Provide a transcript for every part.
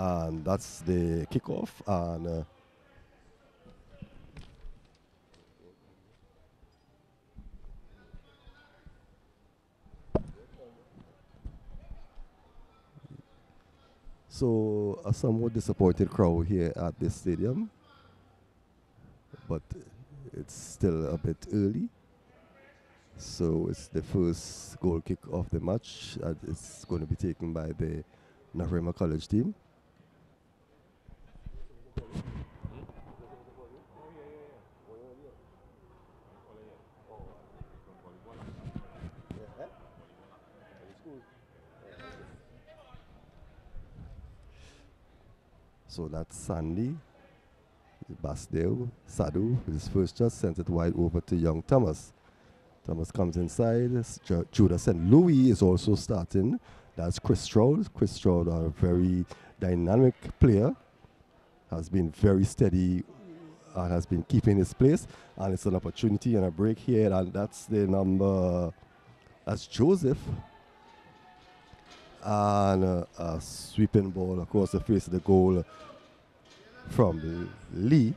And that's the kickoff. And so a somewhat disappointed crowd here at this stadium, but it's still a bit early. So it's the first goal kick of the match. It's going to be taken by the Navrema College team. So that's Sandy, Basdeo, Sadu, with his first shot, sent it wide over to young Thomas. Thomas comes inside. Judas and Louis is also starting. That's Chris Stroud. Chris Stroud, a very dynamic player, has been very steady and has been keeping his place. And it's an opportunity and a break here. And that's the number, that's Joseph. And a sweeping ball across the face of the goal from Lee.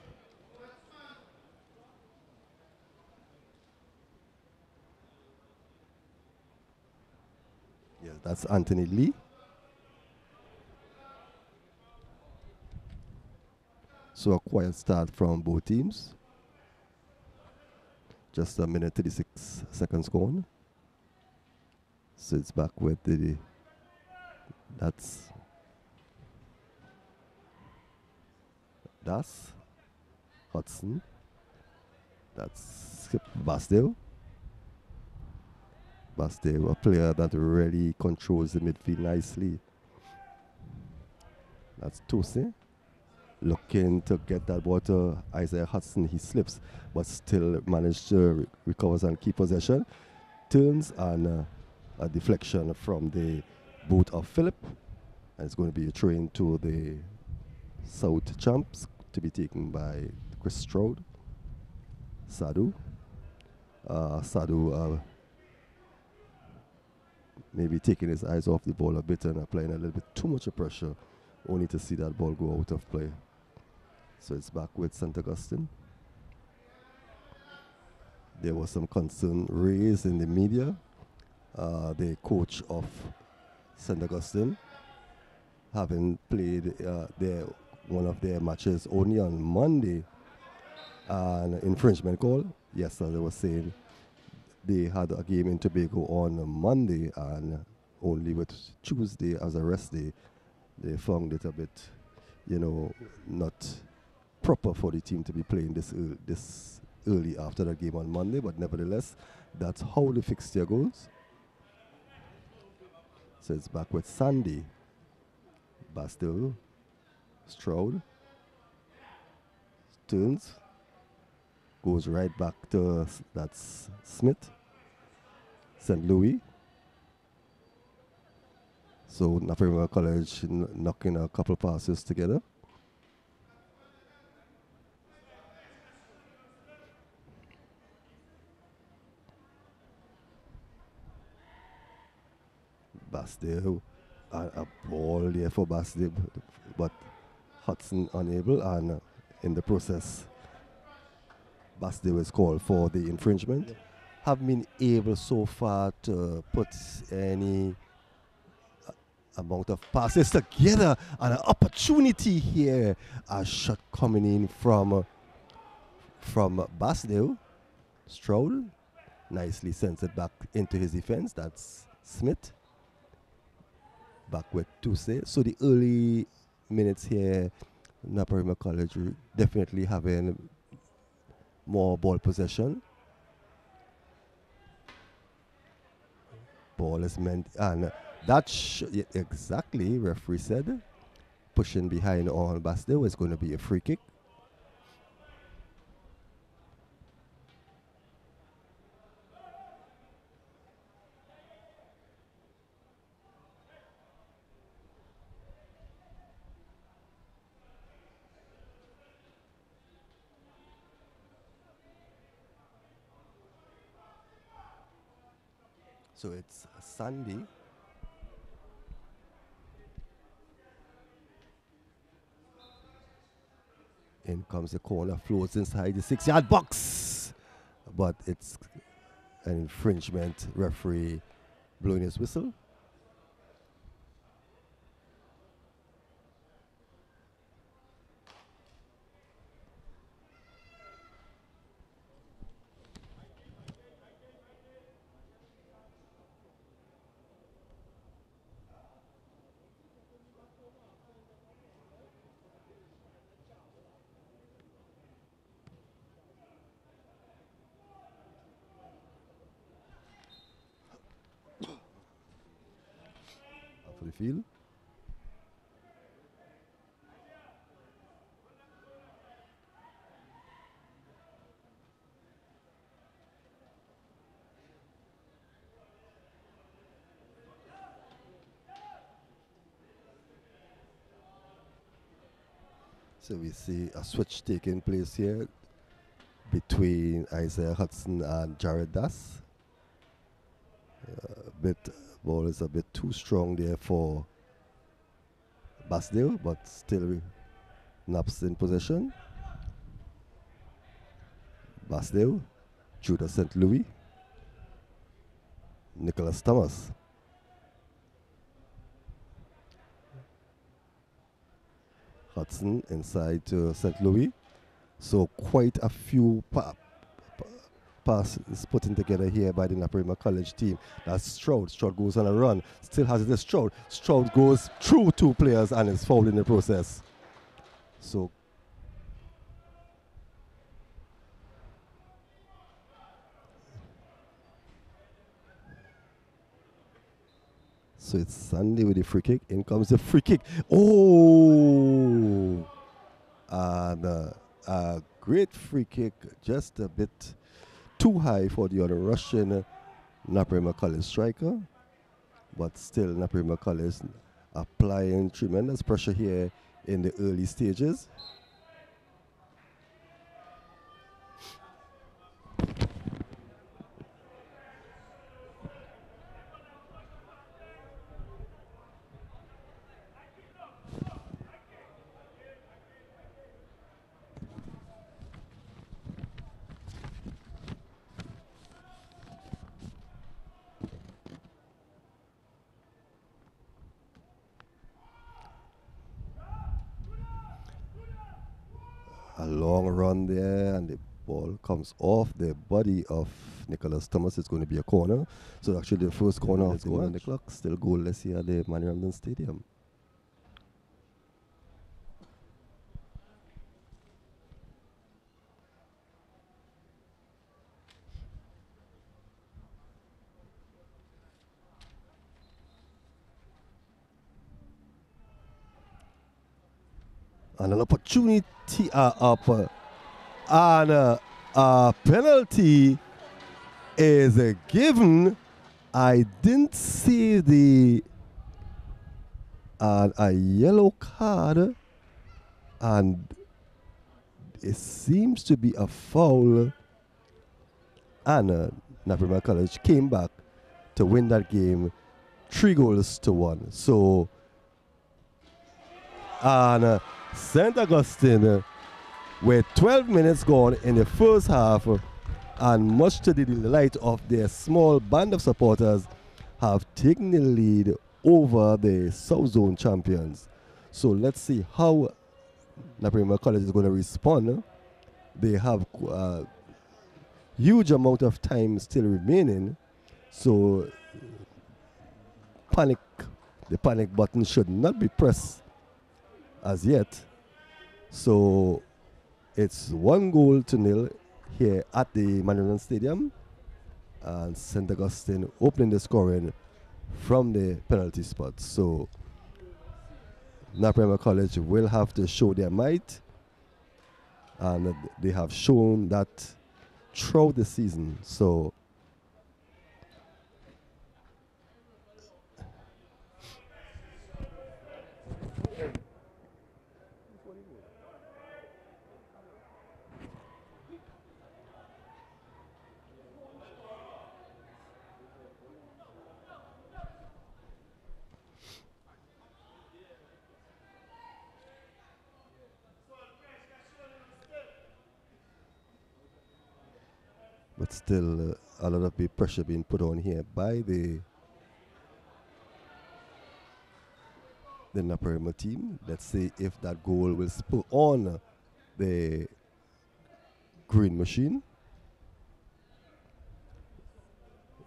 Yes, that's Anthony Lee. So a quiet start from both teams. Just a minute 36 seconds gone. So it's back with that's Hudson. That's Skip Basdale. Basdale, a player that really controls the midfield nicely. That's Tosi. Looking to get that ball to Isaiah Hudson. He slips, but still managed to recover and keep possession. Turns and a deflection from the boot of Philip. And it's going to be a train to the South Champs to be taken by Chris Stroud. Sadu. Sadu maybe taking his eyes off the ball a bit and applying a little bit too much of pressure, only to see that ball go out of play. So it's back with St. Augustine. There was some concern raised in the media. The coach of St. Augustine, having played one of their matches only on Monday, an infringement call. Yes, as I was saying, they had a game in Tobago on Monday, and only with Tuesday as a rest day, they found it a bit, not proper for the team to be playing this early after the game on Monday. But nevertheless, that's how the fixture goes. So it's back with Sandy, Bastel, Stroud, turns, goes right back to that's Smith, St. Louis. So Naparima College knocking a couple passes together. Basdale, a ball there for Basdale, but Hudson unable, and in the process, Basdale was called for the infringement. Yep. Have been able so far to put any amount of passes together, and an opportunity here. A shot coming in from Basdale. Stroud nicely sends it back into his defense. That's Smith. Back with Tuse. So the early minutes here, Naparima College definitely having more ball possession. Ball is meant, and that exactly, referee said, pushing behind on Basdale is going to be a free kick. So it's Sandy. In comes the corner, floats inside the 6-yard box. But it's an infringement. Referee blowing his whistle. Out for the field. So we see a switch taking place here between Isaiah Hudson and Jared Das. Ball is a bit too strong there for Basdale, but still Naps in possession. Basdale, Judah St. Louis, Nicholas Thomas. Hudson inside to St. Louis. So quite a few passes putting together here by the Naparima College team. That's Stroud. Stroud goes on a run. Still has it. Stroud. Stroud goes through two players and is fouled in the process. So it's Sunday with the free kick. In comes the free kick. Oh! And a great free kick, just a bit too high for the other Russian Naparima College striker. But still, Naparima College applying tremendous pressure here in the early stages. A long run there, and the ball comes off the body of Nicholas Thomas. It's going to be a corner. So actually the first corner of the match. On the clock. Still goalless here at the Maniramdan Stadium. And an opportunity up, and a penalty is given. I didn't see a yellow card, and it seems to be a foul. And Naparima College came back to win that game 3-1. So, and St. Augustine, with 12 minutes gone in the first half, and much to the delight of their small band of supporters, have taken the lead over the South Zone champions. So let's see how Naparima College is going to respond. They have a huge amount of time still remaining, so the panic button should not be pressed as yet. So it's 1-0 here at the Maniramdan Stadium, and St. Augustine opening the scoring from the penalty spot. So Naparima College will have to show their might, and they have shown that throughout the season. So but still a lot of the pressure being put on here by the Naparima team. Let's see if that goal will spur on the green machine.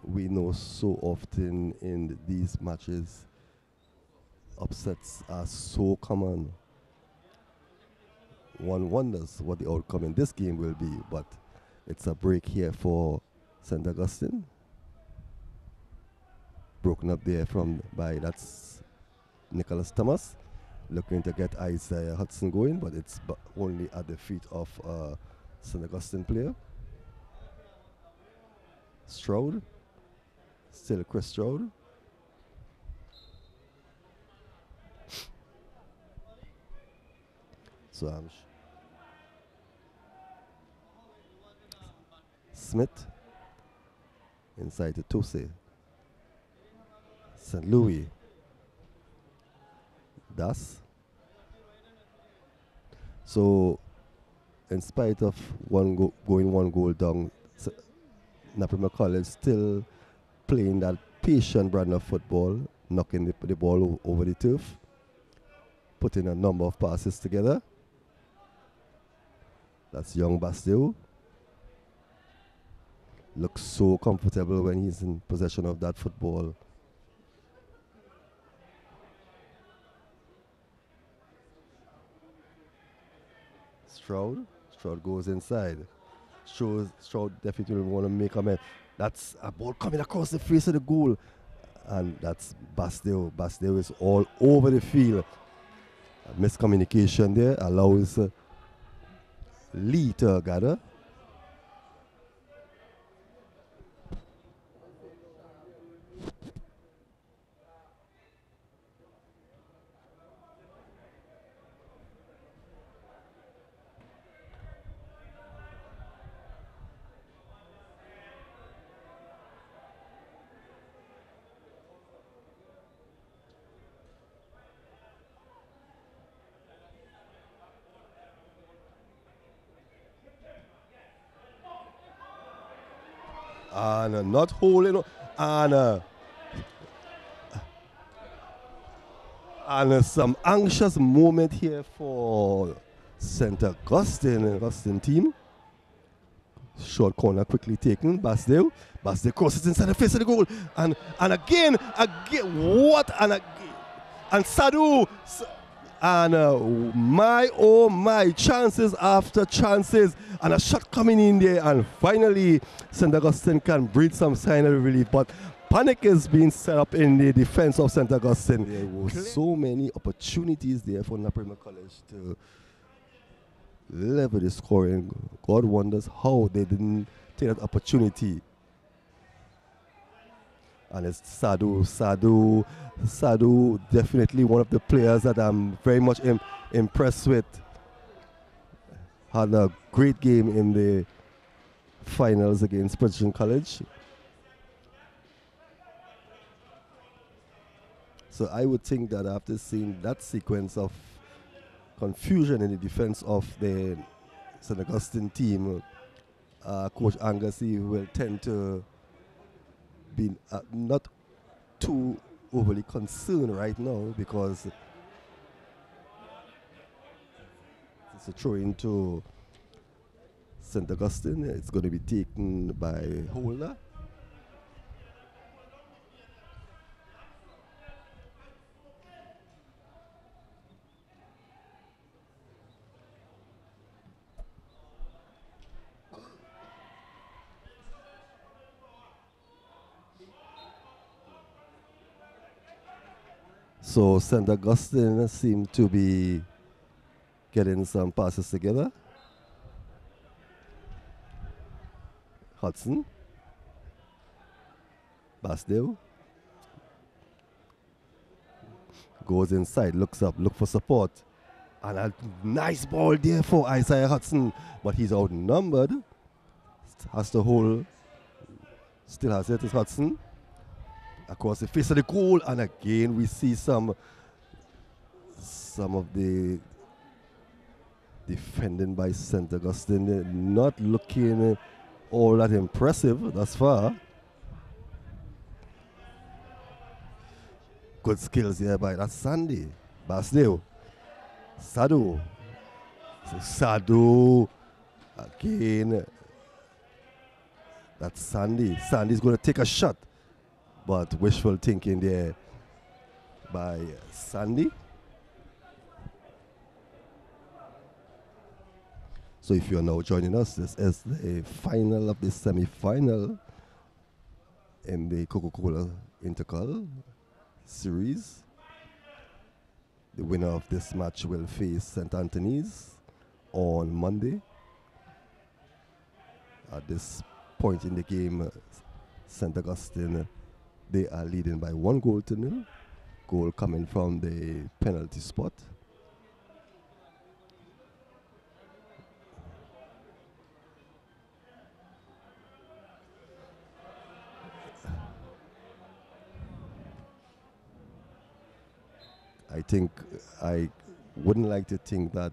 We know so often in these matches, upsets are so common. One wonders what the outcome in this game will be, but it's a break here for St. Augustine. Broken up there that's Nicholas Thomas, looking to get Isaiah Hudson going, but it's only at the feet of St. Augustine player. Stroud, still Chris Stroud. So Smith inside to Tose. St. Louis. Das. So, in spite of going one goal down, Naparima College still playing that patient brand of football, knocking the ball over the turf, putting a number of passes together. That's young Bastille. Looks so comfortable when he's in possession of that football. Stroud goes inside. Stroud definitely want to make a man. That's a ball coming across the face of the goal. And that's Bastille. Bastille is all over the field. A miscommunication there allows Lee to gather. And not holding on. And some anxious moment here for St. Augustine team. Short corner quickly taken. Basdale crosses inside the face of the goal. And again, what? And Sadu. And my, chances after chances. And a shot coming in there. And finally, St. Augustine can breathe some sign of relief. But panic is being set up in the defense of St. Augustine. There were so many opportunities there for Naparima College to level the scoring. God wonders how they didn't take that opportunity. And it's Sadu, definitely one of the players that I'm very much impressed with. Had a great game in the finals against Precision College. So I would think that after seeing that sequence of confusion in the defense of the St. Augustine team, Coach Angassi will tend to be not too overly concerned right now, because it's a throw into St. Augustine. It's going to be taken by Holder. So St. Augustine seem to be getting some passes together. Hudson. Basdale. Goes inside, looks up, look for support. And a nice ball there for Isaiah Hudson. But he's outnumbered. Has to hold. Still has it, is Hudson. Across the face of the goal, and again we see some of the defending by St. Augustine not looking all that impressive thus far. Good skills here by that Sandy. Basdeo. Sadu. Sadu. Again. That's Sandy. Sandy's going to take a shot. But wishful thinking there by Sandy. So if you're now joining us, this is the final of the semi-final in the Coca-Cola Intercal series. The winner of this match will face St. Anthony's on Monday. At this point in the game, St. Augustine, they are leading by 1-0. Goal coming from the penalty spot. I think I wouldn't like to think that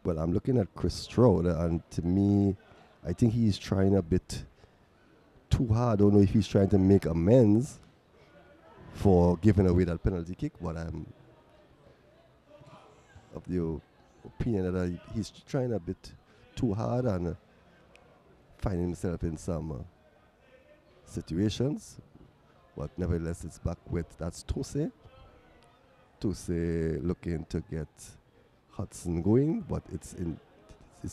well, I'm looking at Chris Stroud, and to me, I think he's trying a bit too hard. I don't know if he's trying to make amends for giving away that penalty kick, but I'm of the opinion that he's trying a bit too hard and finding himself in some situations. But nevertheless, it's back with that's Tose. Tose looking to get Hudson going, but it's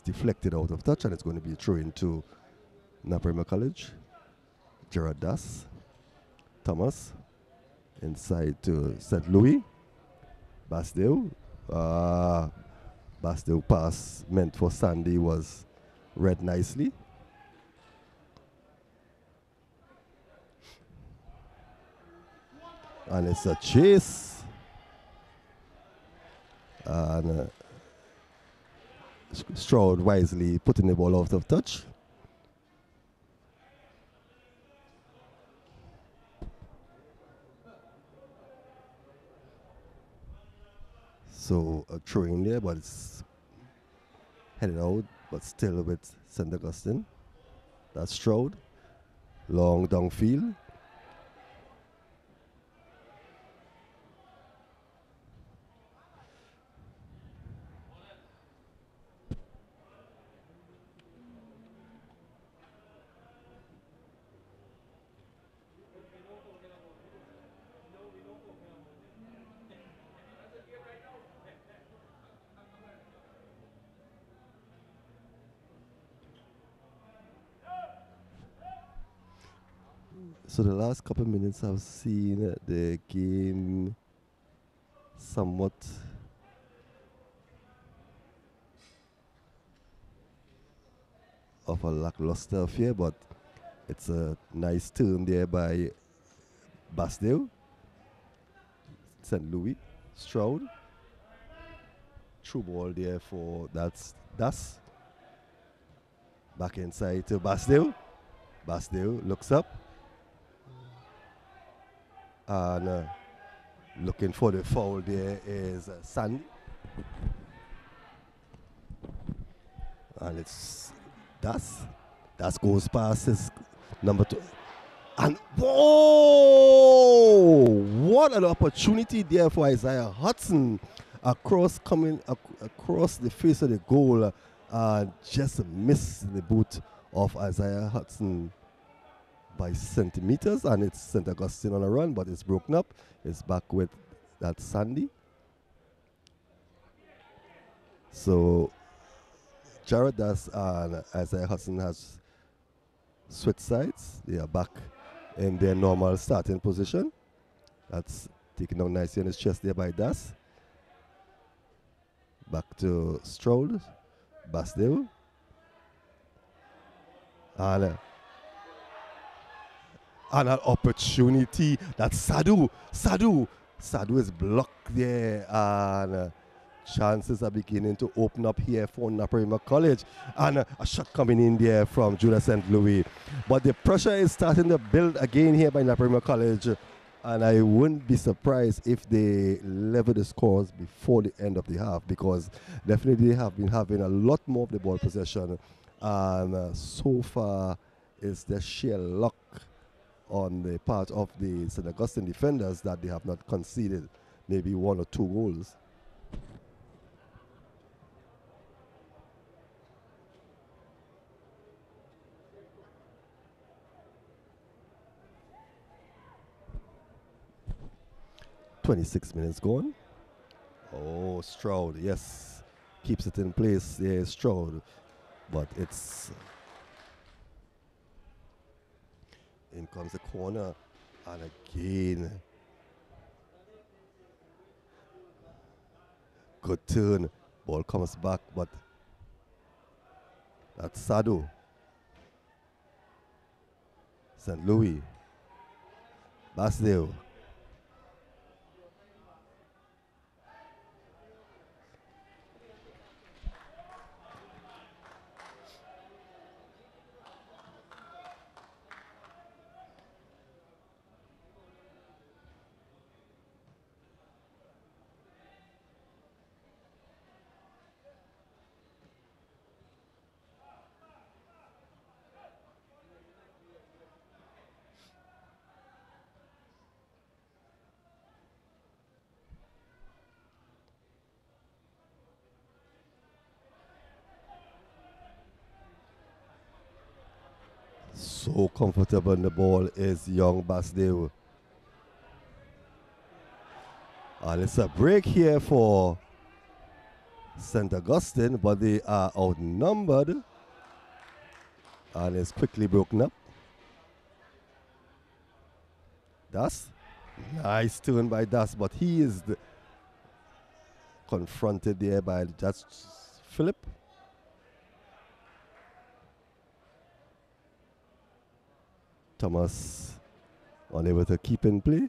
deflected out of touch, and it's going to be a throw into Naparima College. Gerard Das, Thomas, inside to St. Louis. Basdeo. Basdeo pass meant for Sandy was read nicely. And it's a chase. And Stroud wisely putting the ball out of touch. So a throw in there, but it's headed out, but still with St. Augustine. That's Stroud. Long downfield. So the last couple of minutes I've seen the game somewhat of a lackluster affair, but it's a nice turn there by Basdeo. St. Louis, Stroud. Through ball there for that's back inside to Basdeo. Basdeo looks up. And looking for the foul there is Sandy. And it's Das. Das goes past his number 2. And whoa! What an opportunity there for Isaiah Hudson. Coming across the face of the goal. Just missed the boot of Isaiah Hudson by centimeters, and it's St. Augustine on a run, but it's broken up. It's back with that Sandy. So Jared Das and Isaiah Hudson has switched sides. They are back in their normal starting position. That's taken down nicely on his chest there by Das. Back to Stroud, Basdeo, and an opportunity that Sadu is blocked there, and chances are beginning to open up here for Naparima College, and a shot coming in there from Judah St. Louis. But the pressure is starting to build again here by Naparima College, And I wouldn't be surprised if they level the scores before the end of the half, because definitely they have been having a lot more of the ball possession. And so far, it's the sheer luck on the part of the St. Augustine defenders that they have not conceded maybe one or two goals. "26 minutes gone." Oh, Stroud, yes, keeps it in place. Yeah, Stroud, but it's in comes the corner, and again, good turn. Ball comes back, but that's Sado. St. Louis, Basdale. So comfortable in the ball is young Basdale. And it's a break here for St. Augustine, but they are outnumbered. And it's quickly broken up. Das. Nice turn by Das, but he is confronted there by just Philip. Thomas unable to keep in play.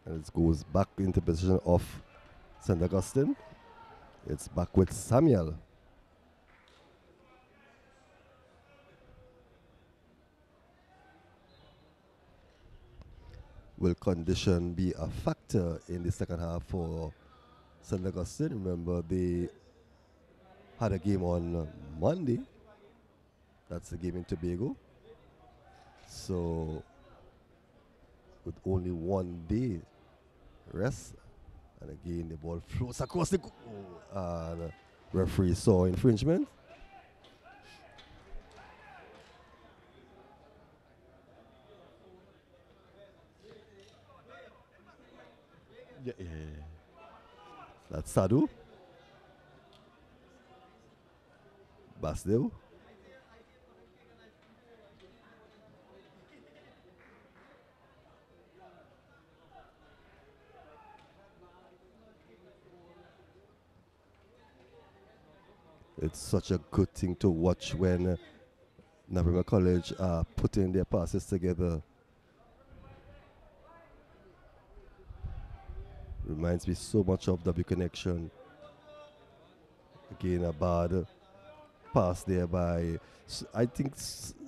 And it goes back into position of St. Augustine. It's back with Samuel. Will condition be a factor in the second half for St. Augustine? Remember, they had a game on Monday. That's the game in Tobago. So, with only 1 day rest, and again the ball floats across the goal, and referee saw infringement. Yeah. That's Sadu. Basdeo. It's such a good thing to watch when Navarrete College are putting their passes together. Reminds me so much of W Connection. Again, a bad pass there by, I think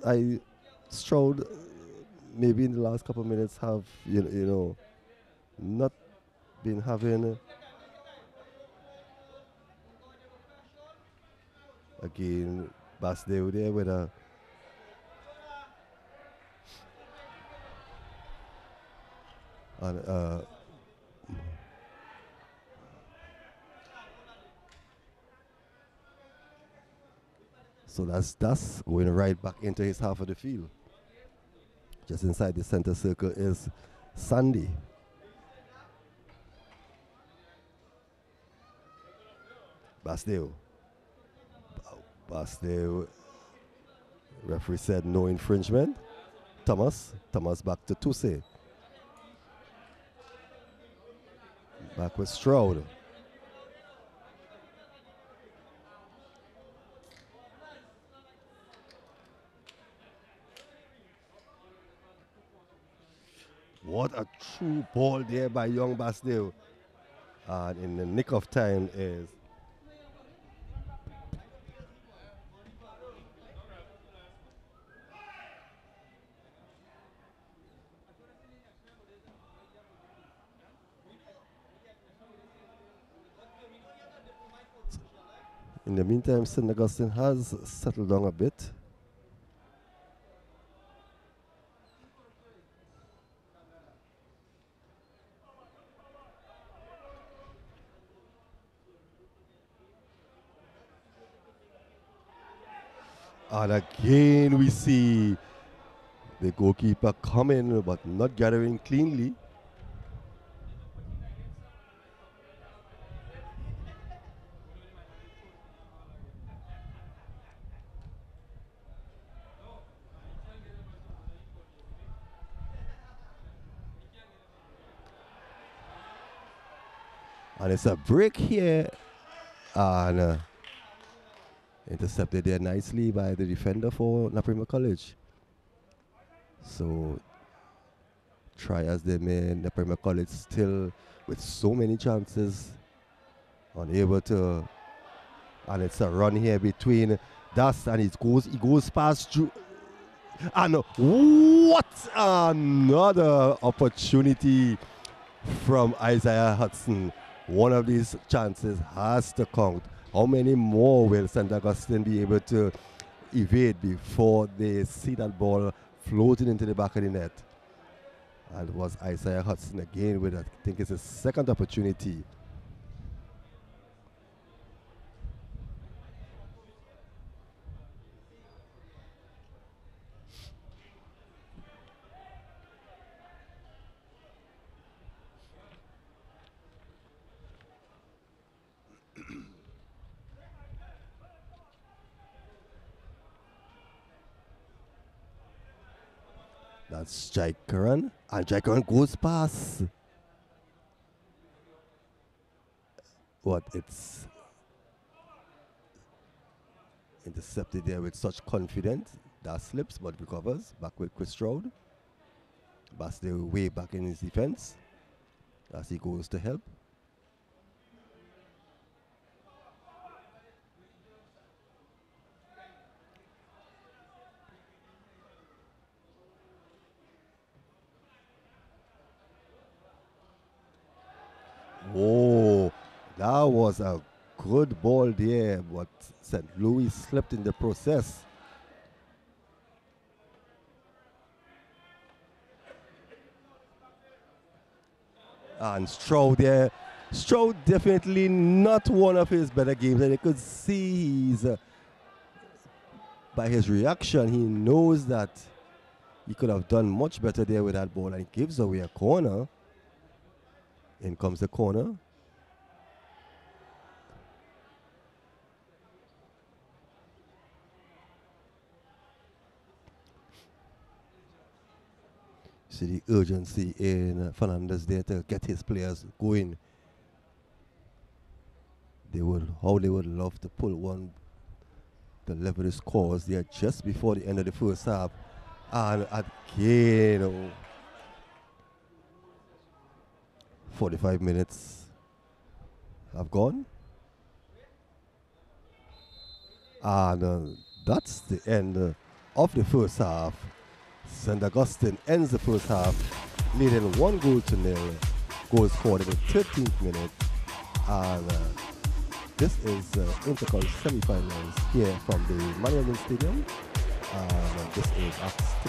I Stroud maybe in the last couple of minutes have not been having again Basdeo there with a and so that's going right back into his half of the field. Just inside the center circle is Sandy. Basdeo. Basdeo. Referee said no infringement. Thomas back to Tuse. Back with Stroud. What a true ball there by young Basdeo. And in the nick of time is In the meantime, St. Augustine has settled down a bit. And again, we see the goalkeeper coming but not gathering cleanly. And it's a break here. And intercepted there nicely by the defender for Naprima College. So, try as they may, Naprima College still with so many chances, unable to. And it's a run here between Das, and he goes past Drew. And what another opportunity from Isaiah Hudson. One of these chances has to count. How many more will St. Augustine be able to evade before they see that ball floating into the back of the net? And it was Isaiah Hudson again with, I think it's his second opportunity. That's Jaikaran, and Jaikaran goes past. But it's intercepted there with such confidence. That slips but recovers. Back with Chris Stroud. Bats the way back in his defense as he goes to help. Oh, that was a good ball there, but St. Louis slipped in the process. And Stroud there. Stroud definitely not one of his better games, and you could see by his reaction, he knows that he could have done much better there with that ball, and he gives away a corner. In comes the corner. See the urgency in Fernandez there to get his players going. How they would love to pull one to level the scores there just before the end of the first half. And again, 45 minutes have gone. And that's the end of the first half. St. Augustine ends the first half leading 1-0. Goal scored in the 13th minute. And this is Intercol semi-finals here from the Manuel Stadium. And this is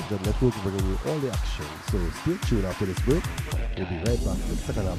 the network bringing you all the action. So stay tuned after this break. We'll be right back with the second half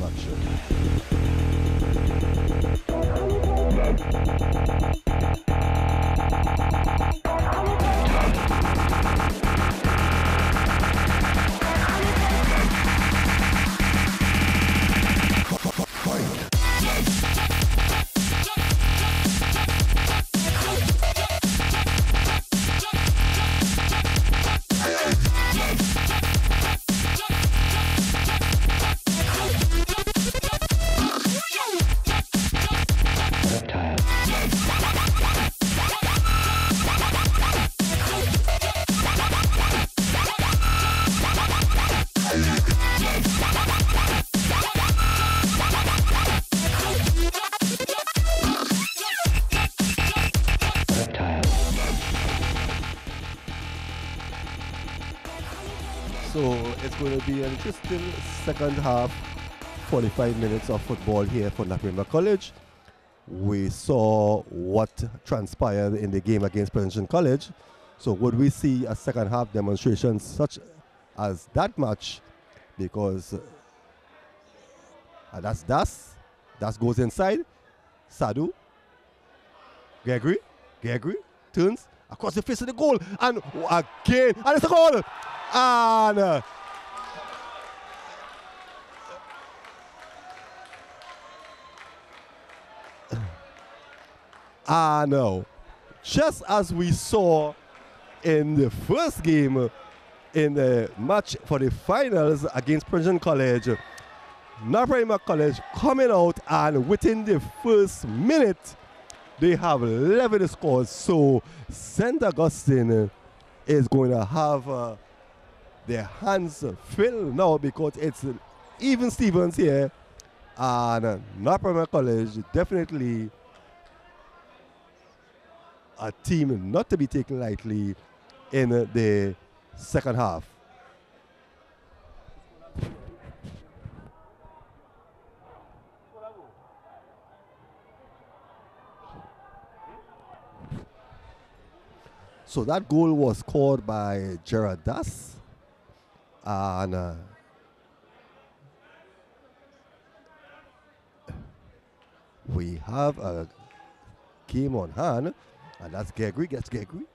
Going to be an interesting second half, 45 minutes of football here for Naprima College. we saw what transpired in the game against Presidential College. So would we see a second half demonstration such as that match? Because Das goes inside. Sadu. Gregory turns across the face of the goal. And again. And it's a goal. And just as we saw in the first game in the match for the finals against Princeton College, Naparima College coming out, and within the first minute they have leveled the scores. So St. Augustine is going to have their hands filled now, because it's even Stevens here, and Naparima College definitely a team not to be taken lightly in the second half. So that goal was scored by Gerard Das, and we have a game on hand, and that's Gregory. Gets Gregory.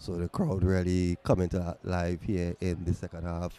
So the crowd really coming to live here in the second half.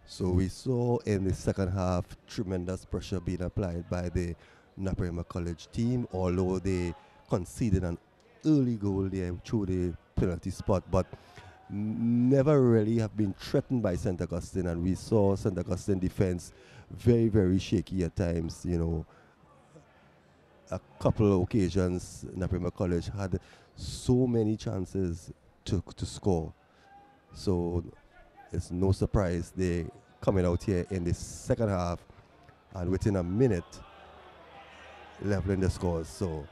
So we saw in the second half tremendous pressure being applied by the Naparima College team, although they conceded an early goal there through the penalty spot, but never really have been threatened by St. Augustine, and we saw St. Augustine defense very, very shaky at times. You know, a couple of occasions Naparima College had so many chances to score. So it's no surprise they coming out here in the second half and within a minute leveling the scores. So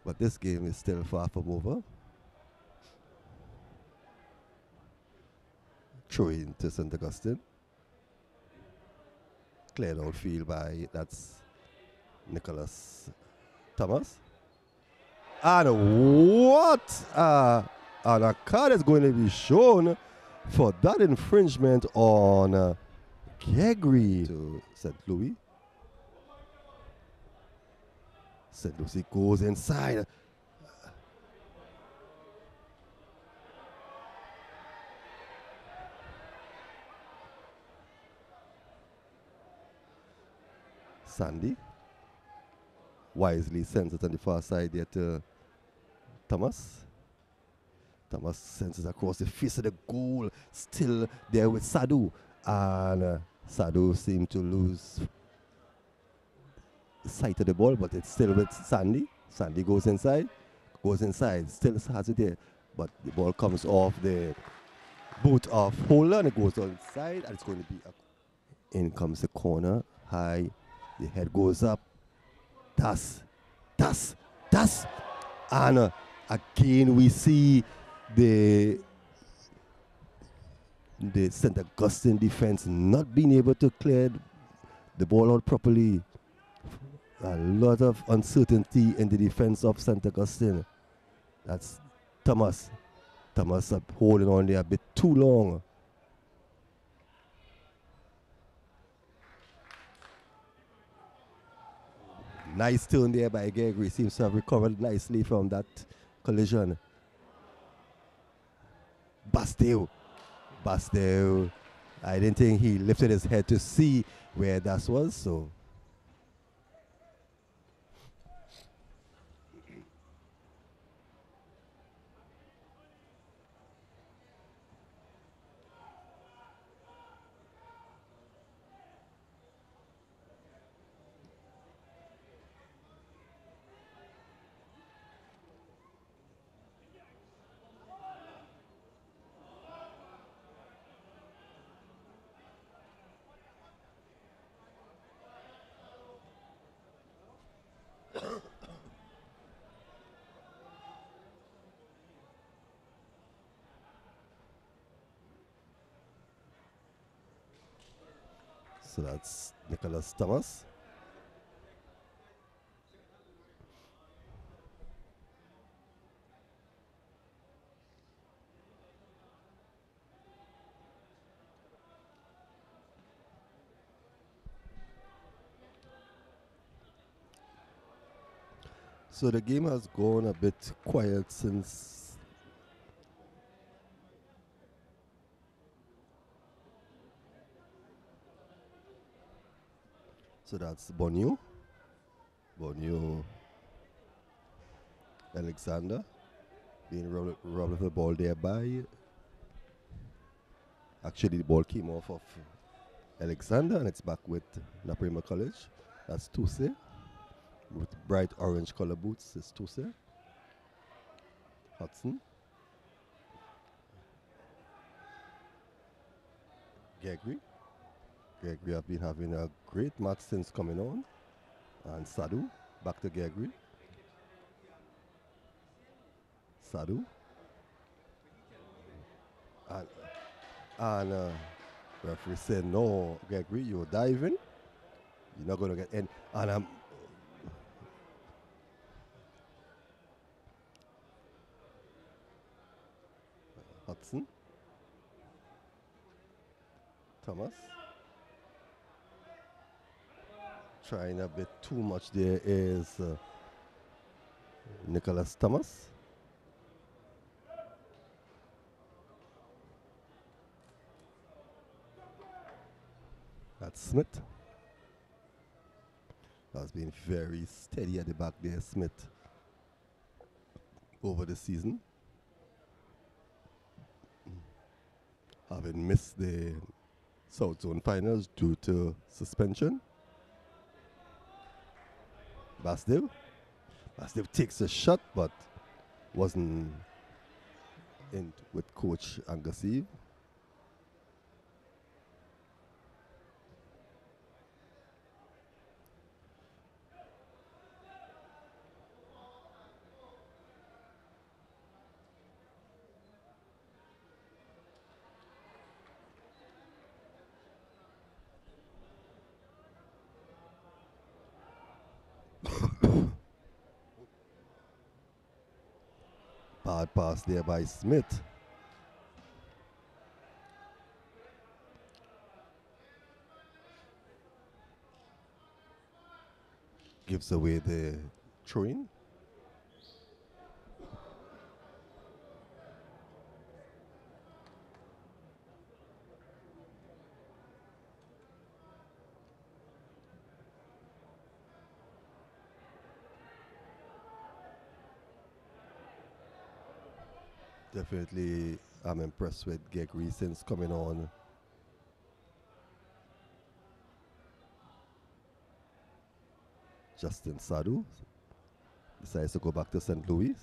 but this game is still far from over. Throw into St. Augustine. Cleared outfield by, that's Nicholas Thomas. And what? And a card is going to be shown for that infringement on Gregory to St. Louis. St. Louis goes inside. Sandy wisely sends it on the far side there to Thomas. Thomas sends it across the face of the goal, still there with Sadu. And Sadu seemed to lose sight of the ball, but it's still with Sandy. Sandy goes inside, still has it there, but the ball comes off the boot of Holder and it goes outside, and it's going to be a In comes the corner, high, the head goes up. Das, das. And again we see the St. Augustine defense not being able to clear the ball out properly. A lot of uncertainty in the defense of St. Augustine. That's Thomas. Thomas up holding on there a bit too long. Nice turn there by Gregory. Seems to have recovered nicely from that collision. Bastille. I didn't think he lifted his head to see where that was, so. So that's Nicholas Thomas. So the game has gone a bit quiet since so that's Bonio. Alexander being robbed of the ball thereby. Actually the ball came off of Alexander and it's back with Naprima College. That's Tuse. With bright orange color boots is Tuse. Hudson. Gregory have been having a great match since coming on. And Sadu, back to Gregory. Sadu. And referee said, no, Gregory, you're diving. You're not going to get any. And Hudson. Thomas. Trying a bit too much there is Nicholas Thomas. That's Smith. Has been very steady at the back there, Smith, over the season. Having missed the South Zone finals due to suspension. Basdev takes a shot, but wasn't in with Coach Augustine. Bad pass there by Smith. Gives away the throw-in. Definitely, I'm impressed with Gregory since coming on. Justin Sadu decides to go back to St. Louis.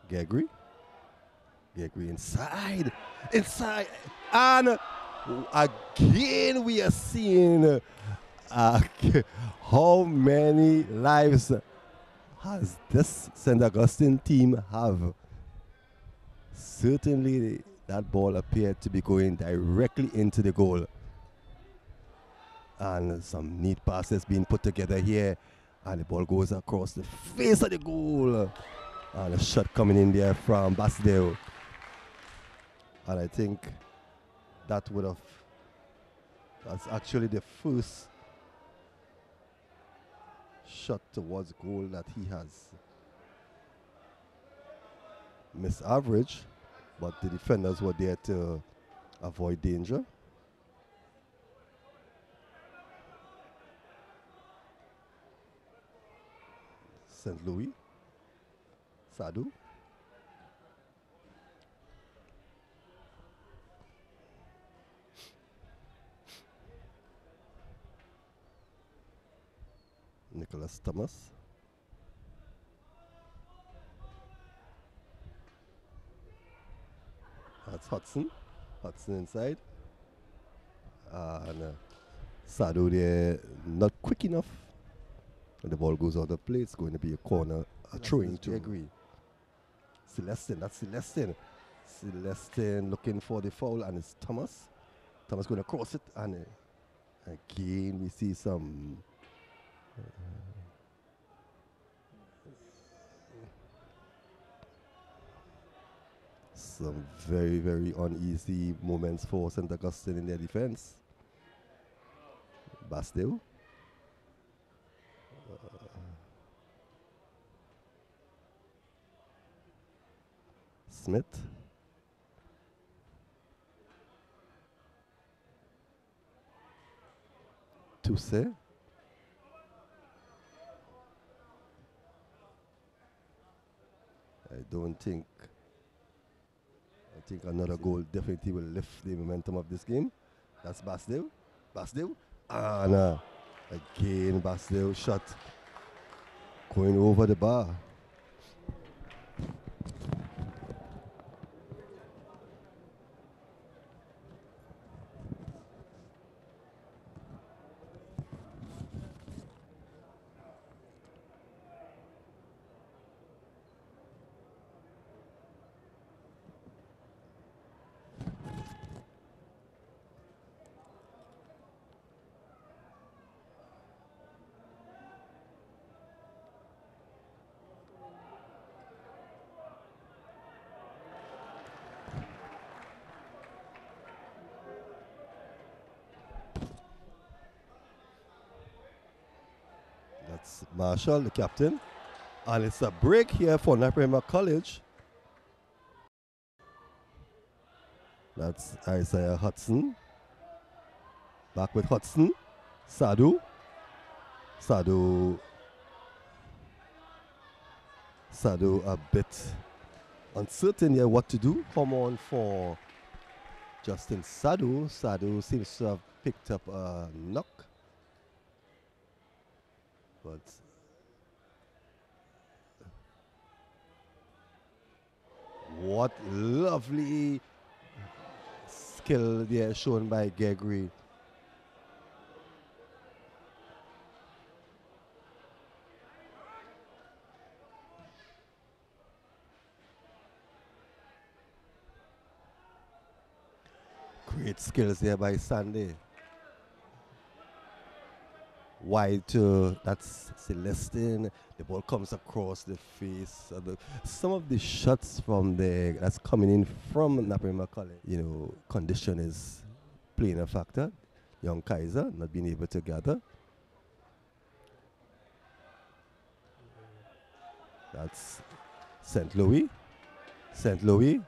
Gregory inside, and Again, we are seeing uh, how many lives has this St. Augustine team have. Certainly, that ball appeared to be going directly into the goal. And some neat passes being put together here. And the ball goes across the face of the goal. And a shot coming in there from Basdeo. And I think that would have, that's actually the first shot towards goal that he has missed average, but the defenders were there to avoid danger. St. Louis, Sadu. Nicholas Thomas. That's Hudson. Hudson inside. And Sadu there, not quick enough. And the ball goes out of play. It's going to be a corner, a throwing to agree. Celestin, that's Celestin. Celestin looking for the foul, and it's Thomas. Thomas going to cross it, and again we see some very, very uneasy moments for St. Augustine in their defense. Basdeo. Smith. Toussaint. I think another goal definitely will lift the momentum of this game. That's Basdeo. Basdeo. And again, Basdeo shot going over the bar. That's Marshall, the captain. And it's a break here for Naparima College. That's Isaiah Hudson. Back with Hudson. Sadu. Sadu a bit uncertain here what to do. Come on for Justin Sadu. Sadu seems to have picked up a knock. But what lovely skill there shown by Gregory. Great skills there by Sunday. Wide to, that's Celestin. The ball comes across the face. Some of the shots from that's coming in from Naparima College. You know, condition is playing a factor. Young Kaiser not being able to gather. That's St. Louis. St. Louis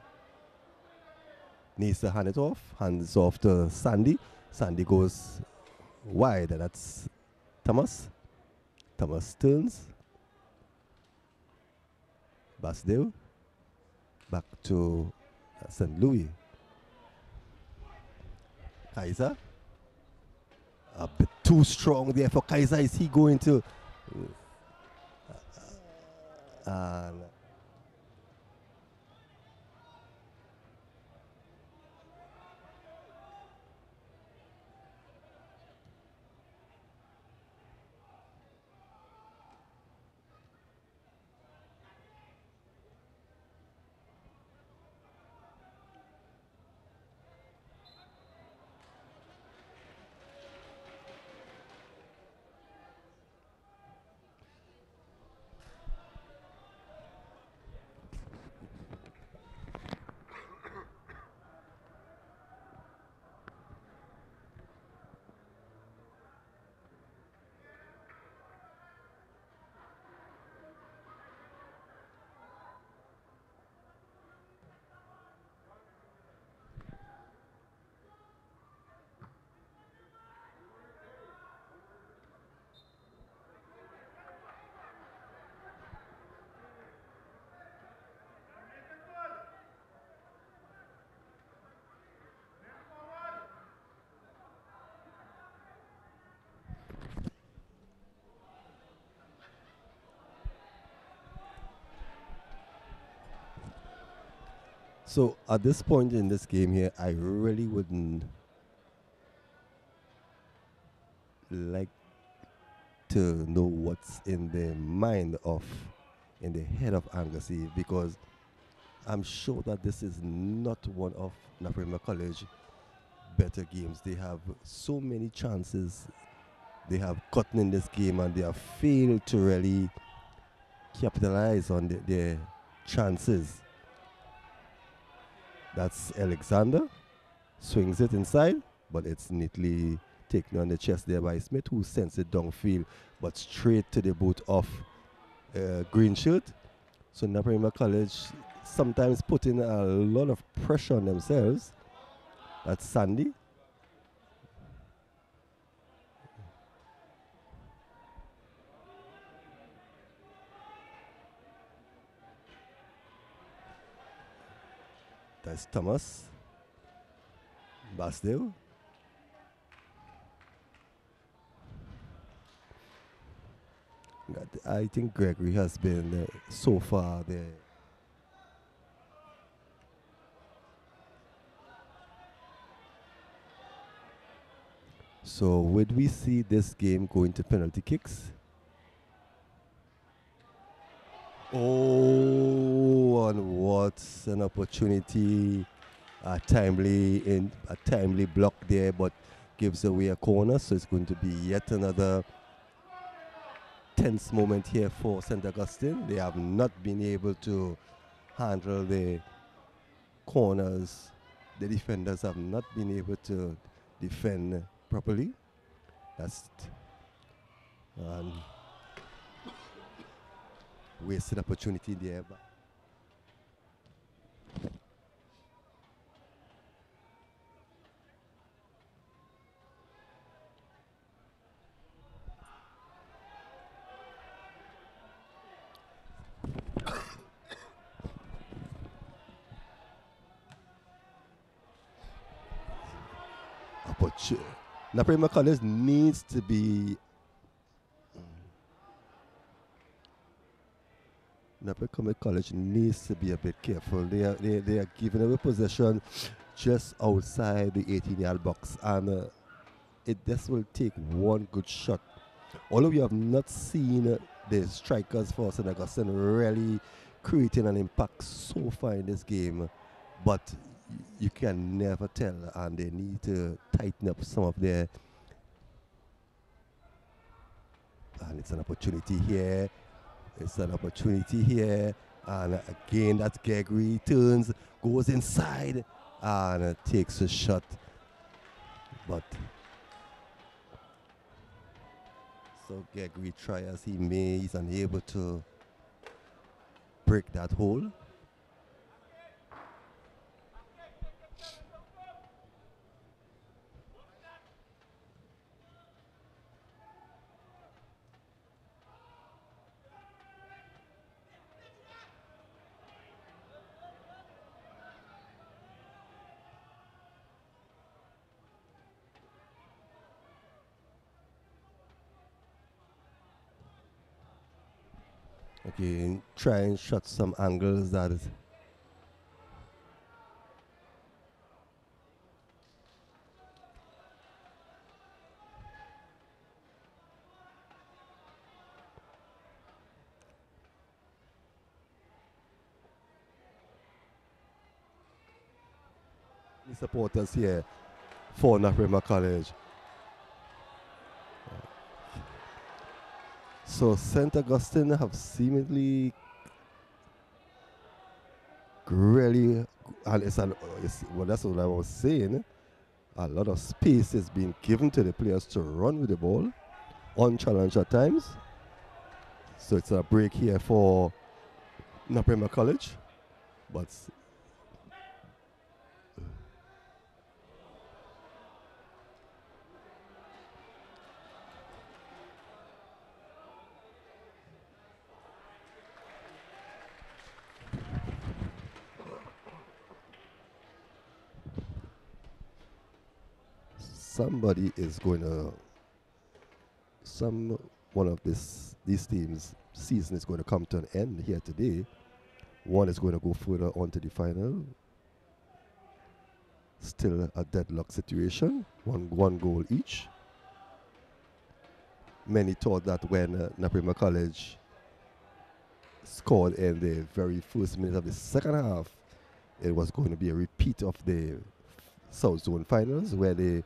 needs to hand it off. Hands off to Sandy. Sandy goes wide. That's Thomas. Thomas turns. Basdeo. Back to St. Louis. Kaiser. A bit too strong there for Kaiser. Is he going to... and So at this point in this game here, I really wouldn't like to know what's in the mind of, in the head of Anglesey, because I'm sure that this is not one of Naprima College better games. They have so many chances they have gotten in this game, and they have failed to really capitalize on their chances. That's Alexander. Swings it inside, but it's neatly taken on the chest there by Smith, who sends it downfield, but straight to the boot of Green Shirt. So Naprima College sometimes putting a lot of pressure on themselves. That's Sandy. That's Thomas. Basdale. I think Gregory has been so far there. So would we see this game going to penalty kicks? Oh, and what an opportunity! A timely block there, but gives away a corner. So it's going to be yet another tense moment here for St. Augustine. They have not been able to handle the corners. The defenders have not been able to defend properly. That's wasted opportunity there. But Naprima College needs to be. Naprima College needs to be a bit careful. They are giving away possession just outside the 18-yard box, and it just will take one good shot. Although we have not seen the strikers for St. Augustine really creating an impact so far in this game, but you can never tell, and they need to tighten up some of their. And it's an opportunity here. It's an opportunity here. And again, that's Gregory. Turns, goes inside, and takes a shot. But so Gregory, try as he may, he's unable to break that hole. Okay, try and shot some angles that is. The supporters here for Naprima College. So St. Augustine have seemingly really, and well, that's what I was saying. A lot of space is being given to the players to run with the ball, unchallenged at times. So it's a break here for Naprima College, but somebody is going to, one of these teams' season is going to come to an end here today. One is going to go further on to the final. Still a deadlock situation, one goal each. Many thought that when Naprima College scored in the very first minute of the second half, it was going to be a repeat of the South Zone finals where they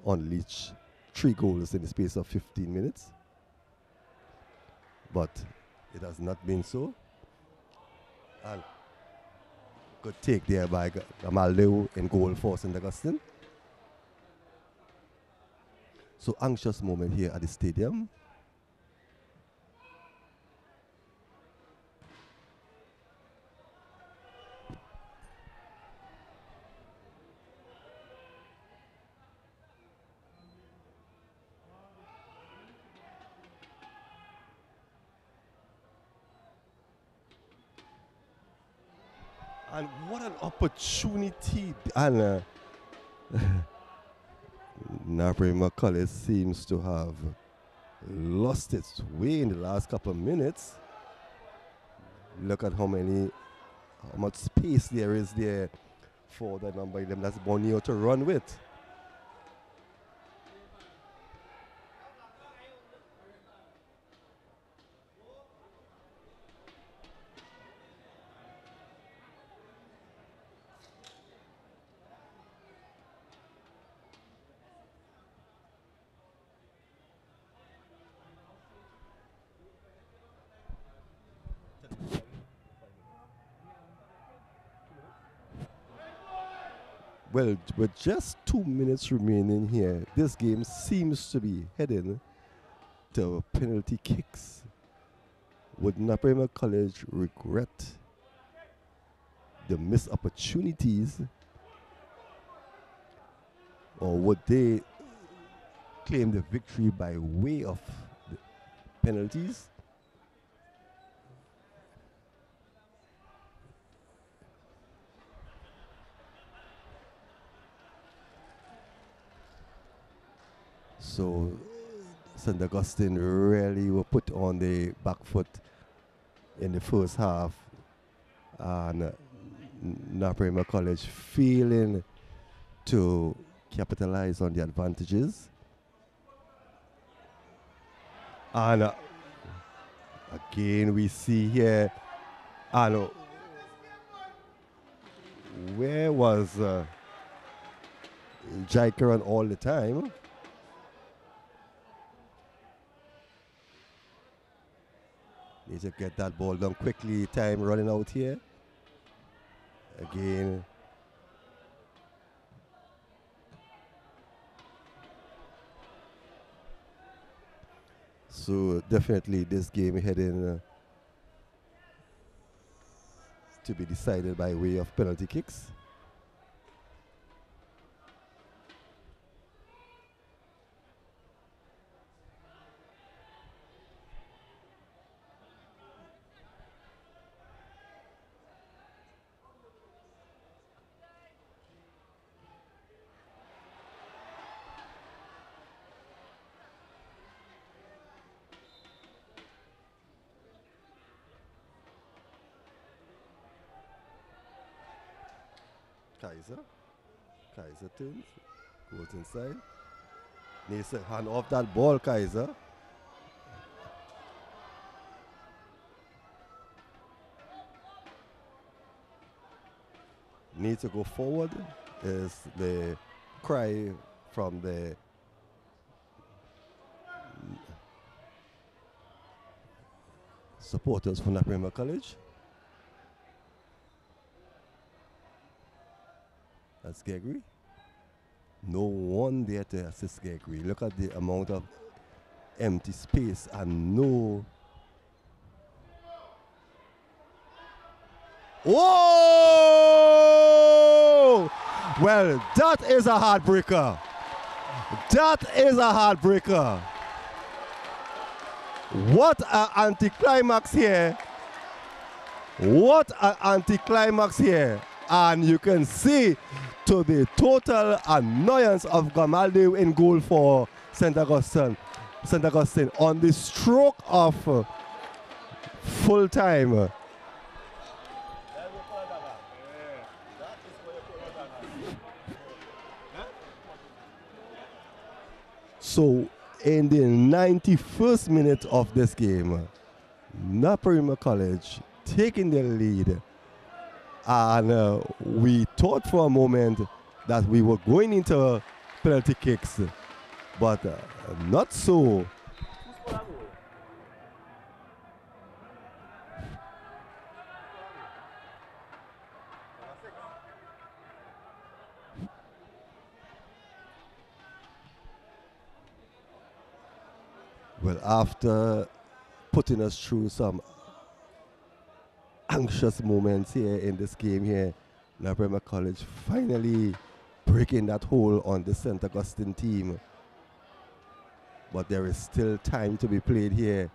unleashed 3 goals in the space of 15 minutes. But it has not been so. And good take there by Gamaldo in goal for St. Augustine. So anxious moment here at the stadium. And what an opportunity. And Naprima College seems to have lost its way in the last couple of minutes. Look at how much space there is there for the number 11. That's Borneo to run with. Well, with just 2 minutes remaining here, this game seems to be heading to penalty kicks. Would Naprima College regret the missed opportunities, or would they claim the victory by way of the penalties? So St. Augustine really were put on the back foot in the first half, and Naprima College failing to capitalize on the advantages. And again we see here, and where was Jaikaran all the time? Need to get that ball down quickly. Time running out here. Again. So definitely this game heading to be decided by way of penalty kicks. Kaiser turns, goes inside. Needs to hand off that ball, Kaiser. Needs to go forward is the cry from the supporters from Naprima College. That's Gregory. No one there to assist Gregory. Look at the amount of empty space and no. Whoa! Well, that is a heartbreaker. That is a heartbreaker. What an anticlimax here. What an anticlimax here. And you can see, to the total annoyance of Gamaldo in goal for St. Augustine on the stroke of full time. So in the 91st minute of this game, Naparima College taking the lead. And we thought for a moment that we were going into penalty kicks, but not so. Well, after putting us through some anxious moments here in this game here, Naparima College finally breaking that hole on the St. Augustine team. But there is still time to be played here.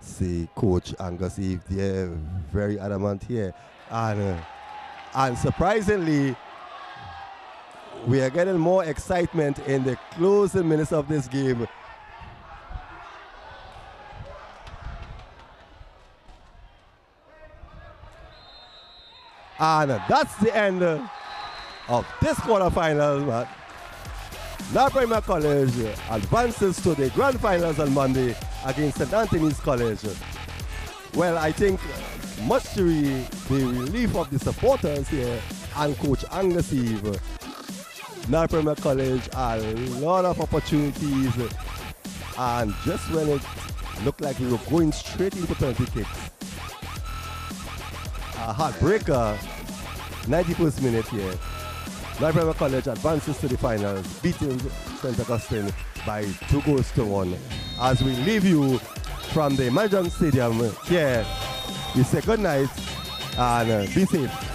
See Coach Angus Eve there, very adamant here. And surprisingly, we are getting more excitement in the closing minutes of this game. And that's the end of this quarterfinal. Naparima College advances to the grand finals on Monday against St. Anthony's College. Well, I think much to the relief of the supporters here and Coach Angus Eve, Naparima College a lot of opportunities, and just when it looked like we were going straight into penalty kicks, a heartbreaker, 91st minute here. Naparima College advances to the finals, beating St. Augustine by 2-1. As we leave you from the Mahjong Stadium here, we say good night and be safe.